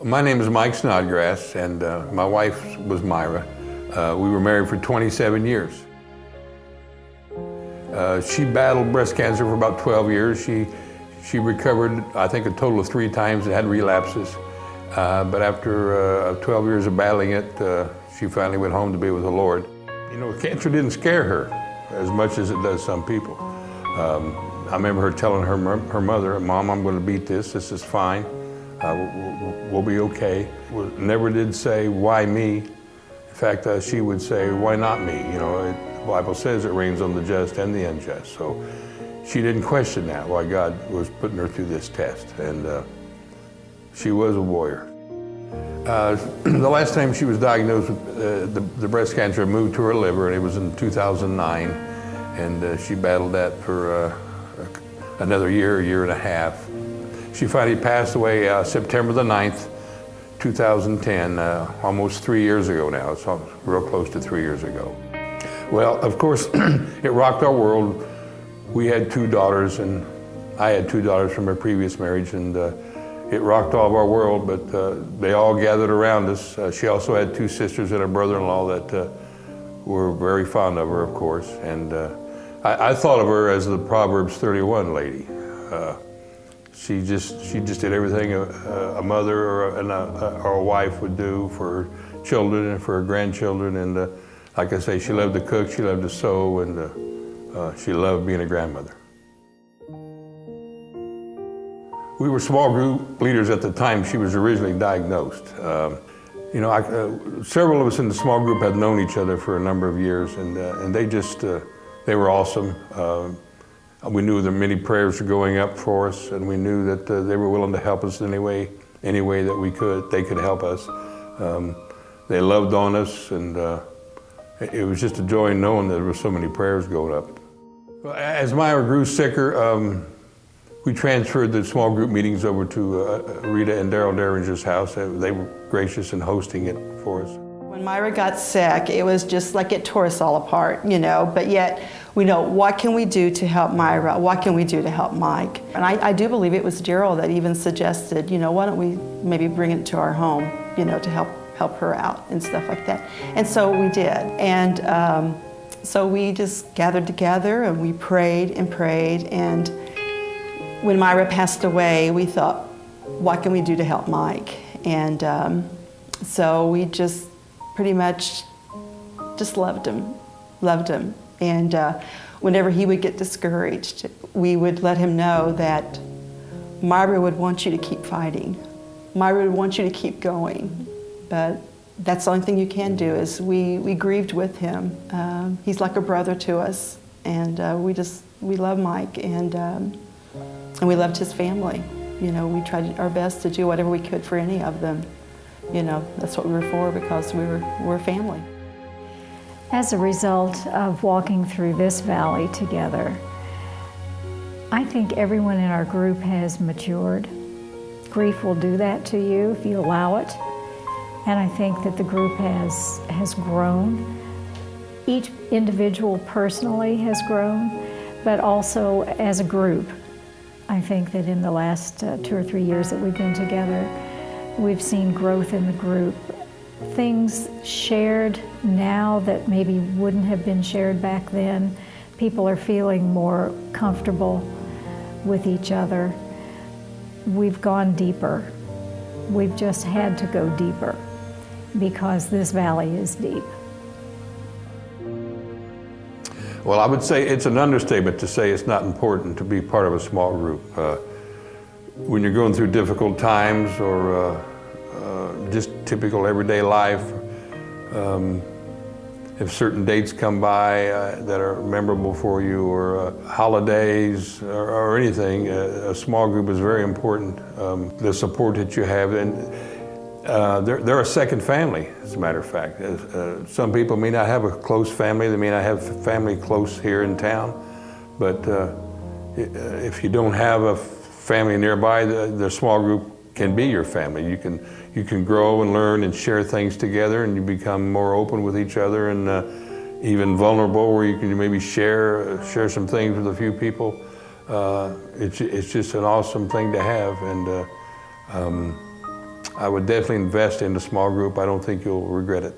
My name is Mike Snodgrass, and my wife was Myra. We were married for 27 years. She battled breast cancer for about 12 years. She recovered, I think, a total of 3 times and had relapses. But after 12 years of battling it, she finally went home to be with the Lord. You know, cancer didn't scare her as much as it does some people. I remember her telling her mother, "Mom, I'm going to beat this. This is fine. We'll be okay." Never did say, "Why me?" In fact, she would say, "Why not me?" You know, the Bible says it rains on the just and the unjust. So she didn't question that, why God was putting her through this test. And she was a warrior. The last time she was diagnosed with the breast cancer moved to her liver, and it was in 2009. And she battled that for another year and a half. She finally passed away September the 9th, 2010, almost 3 years ago now. It's real close to 3 years ago. Well, of course, it rocked our world. We had 2 daughters, and I had 2 daughters from my previous marriage, and it rocked all of our world, but they all gathered around us. She also had 2 sisters and a brother-in-law that were very fond of her, of course, and I thought of her as the Proverbs 31 lady. She just did everything a mother or a wife would do for her children and for her grandchildren. And like I say, she loved to cook, she loved to sew, and she loved being a grandmother. We were small group leaders at the time she was originally diagnosed. You know, several of us in the small group had known each other for a number of years, and they were awesome. We knew that many prayers were going up for us, and we knew that they were willing to help us any way that they could help us. They loved on us, and it was just a joy knowing that there were so many prayers going up. As Myra grew sicker, we transferred the small group meetings over to Rita and Daryl Derringer's house. They were gracious in hosting it for us. When Myra got sick, it was just like it tore us all apart, you know, but yet we know, what can we do to help Myra? What can we do to help Mike? And I do believe it was Daryl that even suggested, you know, why don't we maybe bring it to our home, you know, to help her out and stuff like that. And so we did. And so we just gathered together and we prayed and prayed. And when Myra passed away, we thought, what can we do to help Mike? And so we just pretty much just loved him. And whenever he would get discouraged, we would let him know that Myra would want you to keep fighting. Myra would want you to keep going. But that's the only thing you can do is we grieved with him. He's like a brother to us. And we love Mike, and we loved his family. You know, we tried our best to do whatever we could for any of them. You know, that's what we were for, because we're family. As a result of walking through this valley together, I think everyone in our group has matured. Grief will do that to you if you allow it. And I think that the group has grown. Each individual personally has grown, but also as a group. I think that in the last 2 or 3 years that we've been together, we've seen growth in the group. Things shared now that maybe wouldn't have been shared back then. People are feeling more comfortable with each other. We've gone deeper. We've just had to go deeper because this valley is deep. Well, I would say it's an understatement to say it's not important to be part of a small group. When you're going through difficult times or just typical everyday life, if certain dates come by that are memorable for you, or holidays or anything, a small group is very important. The support that you have, and they're a second family, as a matter of fact. Some people may not have a close family, they may not have family close here in town, but if you don't have a family nearby, the small group can be your family. You can grow and learn and share things together, and you become more open with each other, and even vulnerable, where you can maybe share some things with a few people. It's just an awesome thing to have, and I would definitely invest in a small group. I don't think you'll regret it.